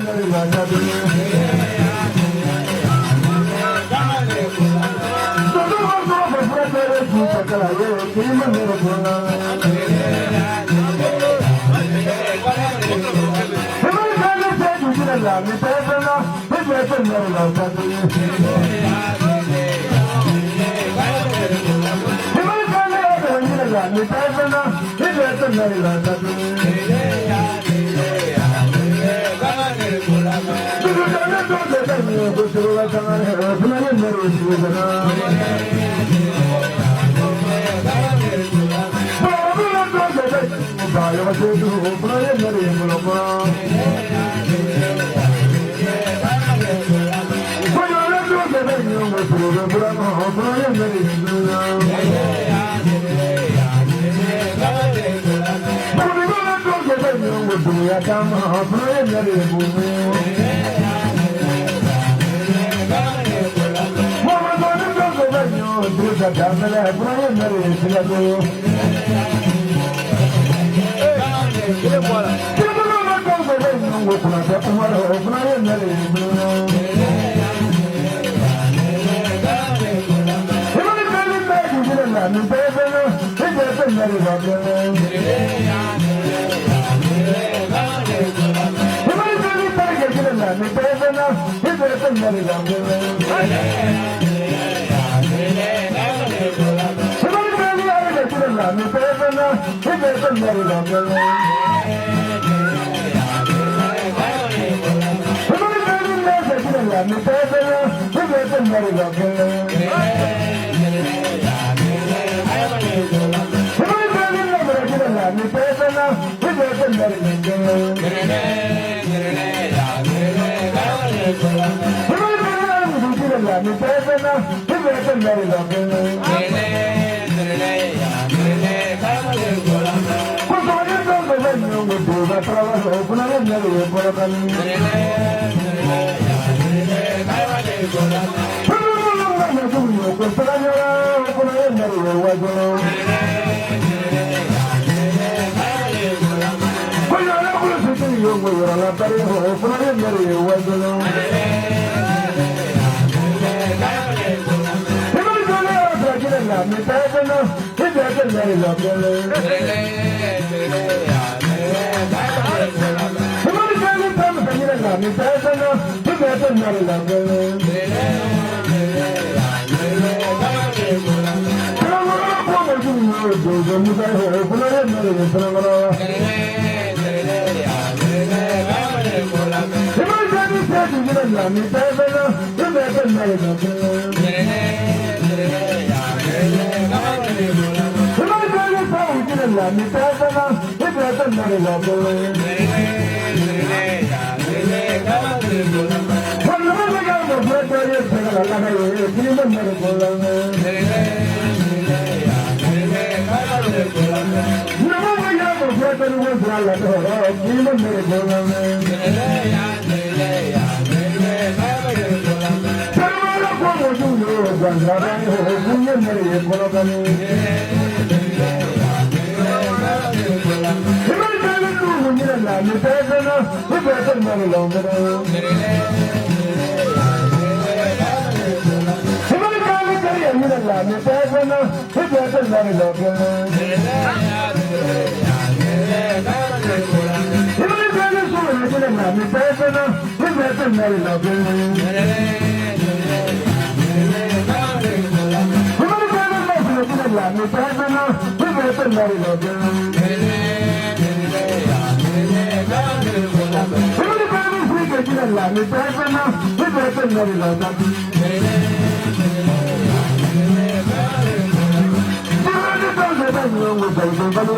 Hãy subscribe cho kênh Ghiền Mì Gõ để không bỏ lỡ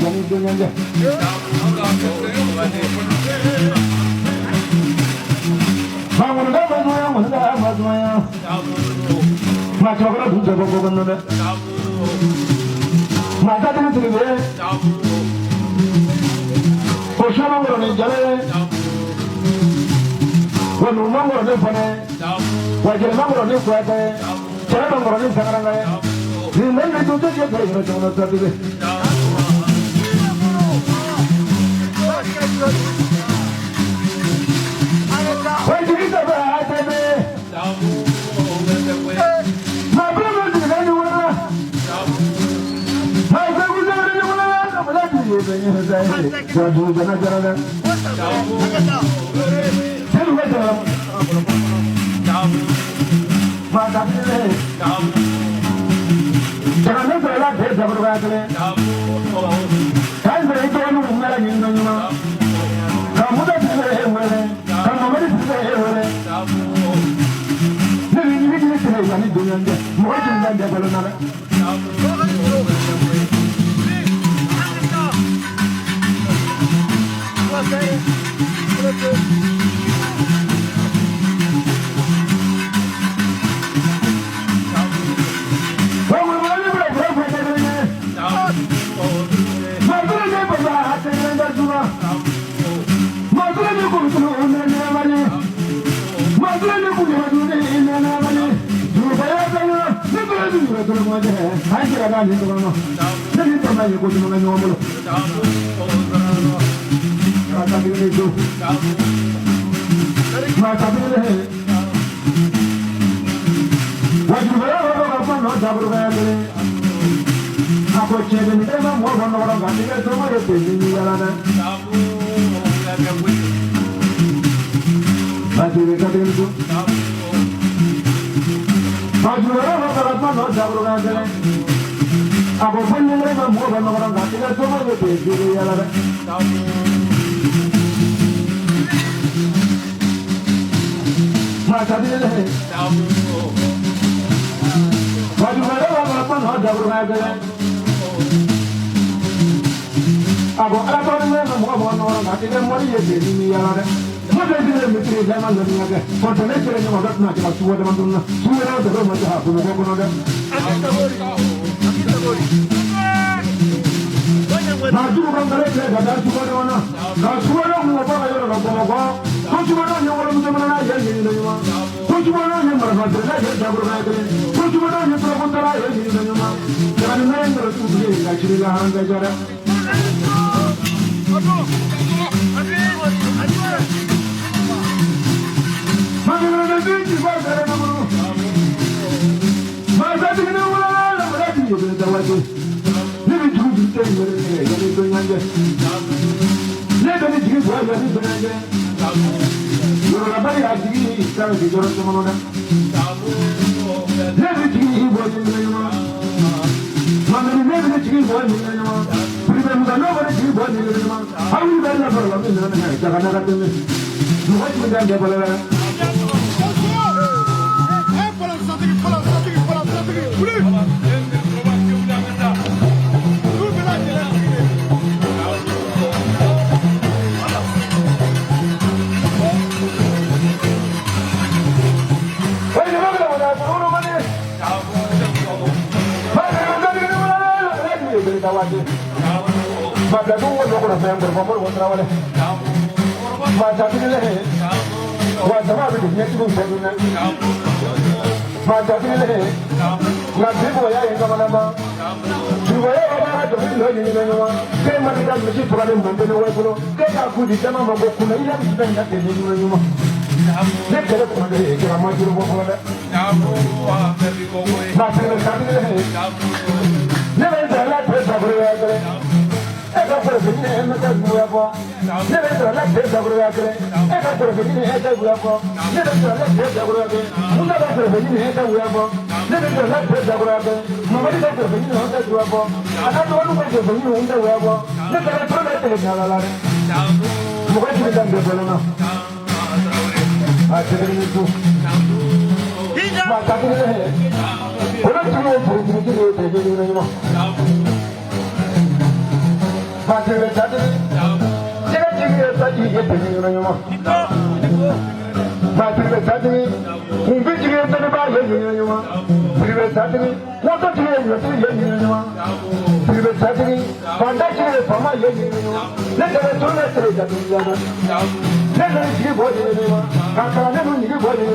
những video hấp dẫn. chokra du jabo ko ganna da ma ta tin tin de ko shama ngoro ni jale ko no ngoro ni fane wa jere ngoro ni kwate jere ngoro ni sangaranga ni men ni tu je ko ro jono ta de wa jiri ta ba ta de ma bro ni ni wala ma bro ni ni wala ma la di ye be ni da ye ja du jana jana da chelu wa da ma da le jana ne ba la de jabr wa de kai be to no mala ni no ma ka mu da de he wala ka ma me de he wala ni ni ni ni ni dunya de mo ji na de balo na Satiri, what do you do? Satiri, Pandaki, Pama, let the toilet say that never give body, never give body,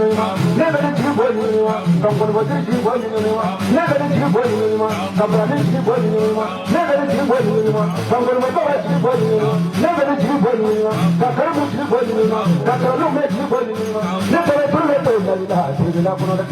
never give body, someone was give body, never give body, someone give body, never give body, someone was give body, never give body, Kakaru give body, Kakaru make you body, never put it in the house, with the Lapona,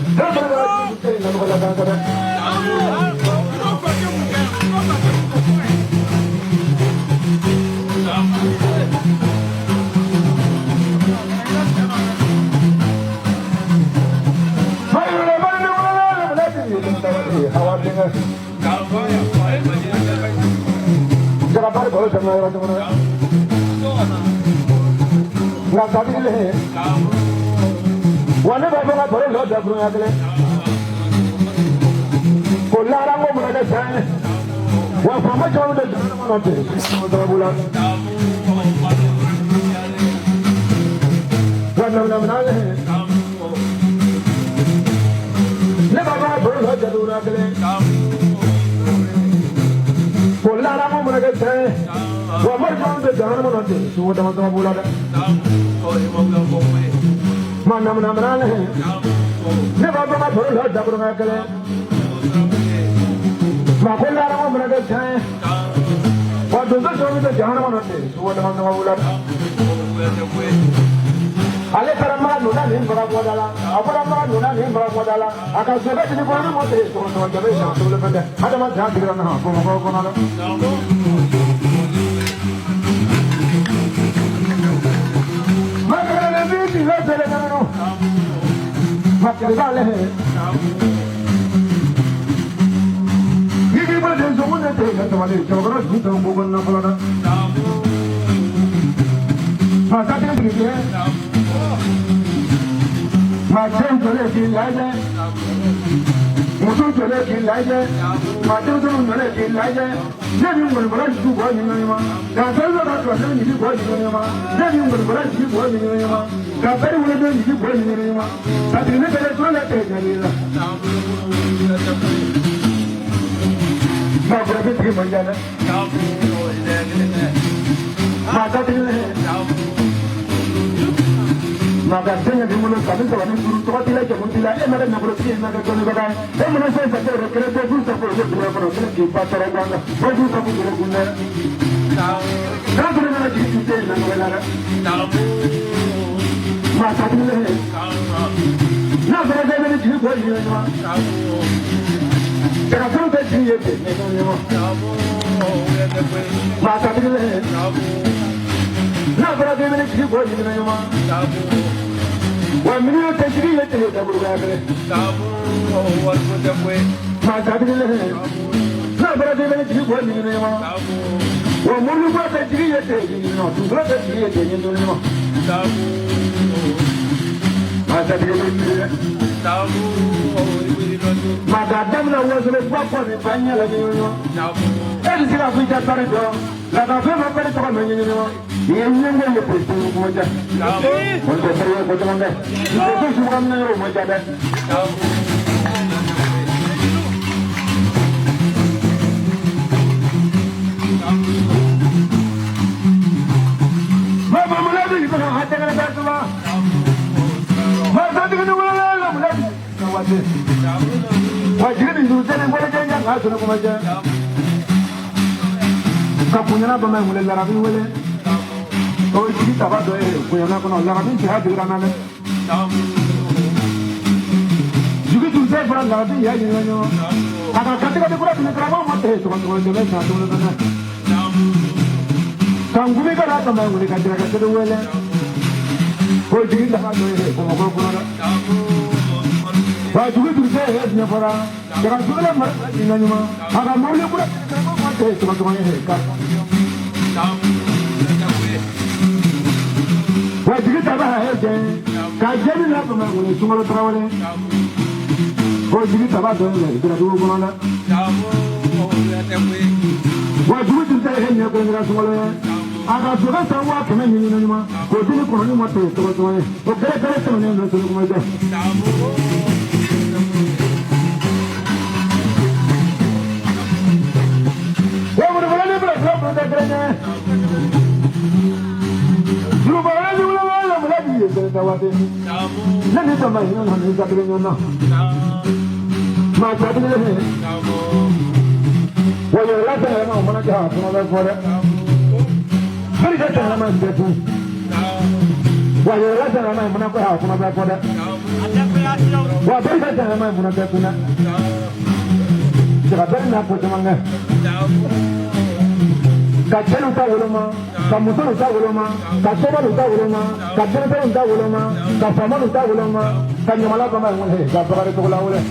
Kacenu ta woloma, kamuso ta woloma, kasoba ta woloma, kacenu ta woloma, kafama ta woloma, kanyamala kama ngone, kabare to la wole.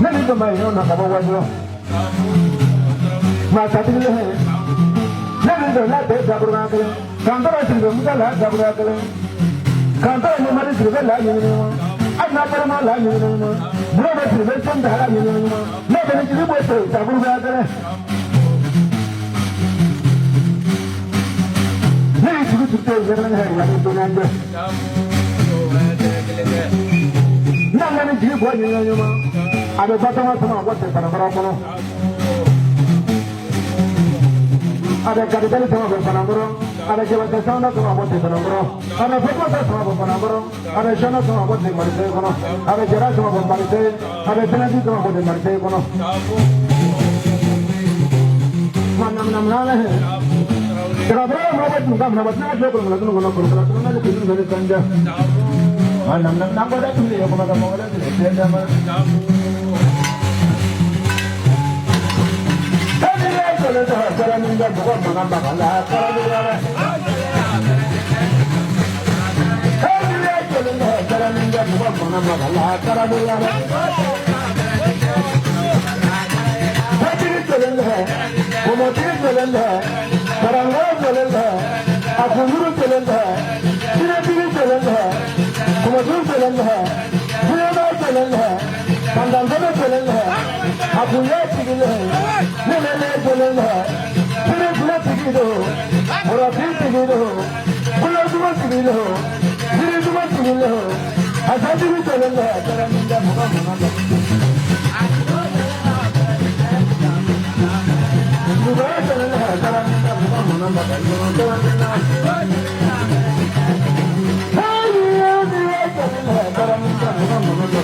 Nani to mai no na kaba wajlo. Ma satile he. Nani to la de jabura kale. Kantara sirve muda la jabura kale. Kantara ni mari sirve la ni ni. Ana para ma la ni ni. Bro ba sirve chanda la ni ni. Na bene sirve bo to jabura kale. Nani sirve tutte zerna hai la to nande. Nani sirve bo ni ni ma. Ada batama sama buat para kono. Ada kadang sama berpanambro, ada jawab sama sama buat berpanambro, ada fokus sama berpanambro, ada shana sama buat bermarisai kono, ada jarak sama bermarisai, ada tenaga sama buat bermarisai kono. Mana mana he. Kerana berapa juga berapa nak jual kono nak kita dari tanda. Mana berapa tu ni aku nak mahu ada ni tanda. Cara minda bukan makan bakalah, cara minda. Cara minda bukan makan bakalah, cara minda. Hati jalan hai, kumoti jalan hai, karangga jalan hai, akunur jalan hai, sirapiri jalan hai, kumatur jalan hai, sirama jalan hai, kandangana jalan hai, akuya jalan hai. Nene jalan hai, sire gula tigido, murati tigido, gula cuma tigido, sire cuma tigido, asal tigido jalan hai, cara minda bukan mana. Bukan jalan hai, cara minda bukan mana. Jalan minda. Hai dia jalan hai, cara minda bukan mana.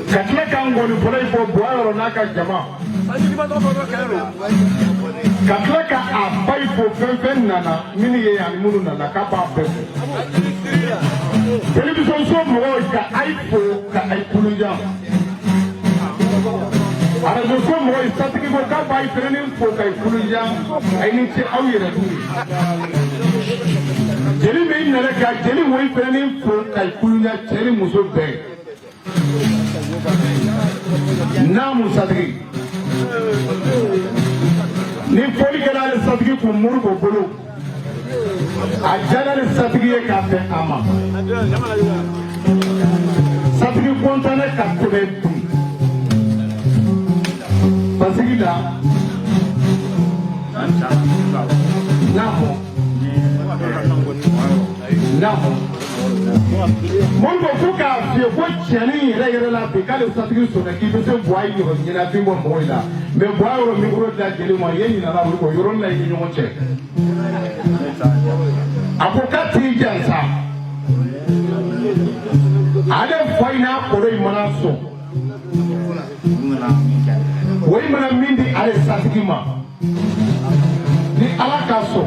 Kakle kangoni pulai po buaro naka jama. Kakle ka abai po fen nana mini ye ani munu nana kapa pe. Television so mo ka aipo ka aipuluja. Ara so so mo istatiki ko ka bai training po ka aipuluja. Aini che awira tu. Jeli me nana ka jeli wo training po ka aipuluja jeli muso be. Namu sadgi ni poli kana sadgi ko murgo bolo ajana sadgi e kafe ama sadgi kontane katbe tu basigida namu Mongo fuka fi ko chani yere la bi kale satigi so na kibe se boy ni ho nyina bi mo moila me boy ro mi ro da jeli mo yeni na la ko yoro na yi nyo che apokati jansa ade faina ko re mana so woi mana mindi ale satigi ma ni alaka so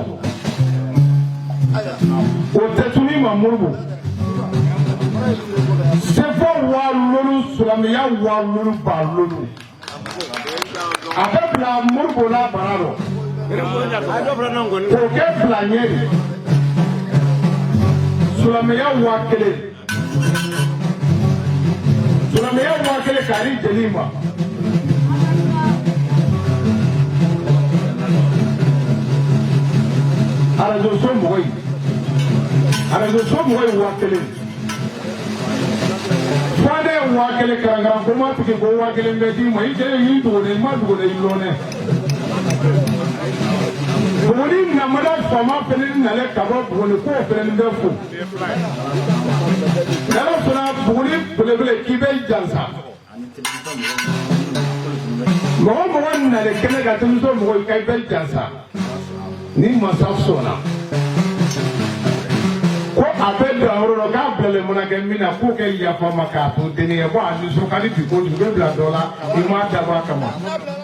o tetuni ma murbu walulu sulamiya walulu balulu abe bla murbola bararo ko ke bla nyeri sulamiya wakele kari delima arajo so moy wakele fade wakele karangara ko ma tike go wakele ngadi mai je yi to ne ma dugo ne ilone boni namada fama pelin nale kabo boni ko pelin defo dala sona boni pelebele kibe jansa mo nale kene ga tumso mo kai bel jansa ni masaf sona ko abe dawro ga bele mona ke mina ko ke ya fama ka to deni e bo ani so ka di ko du be bla dola ni ma da ba kama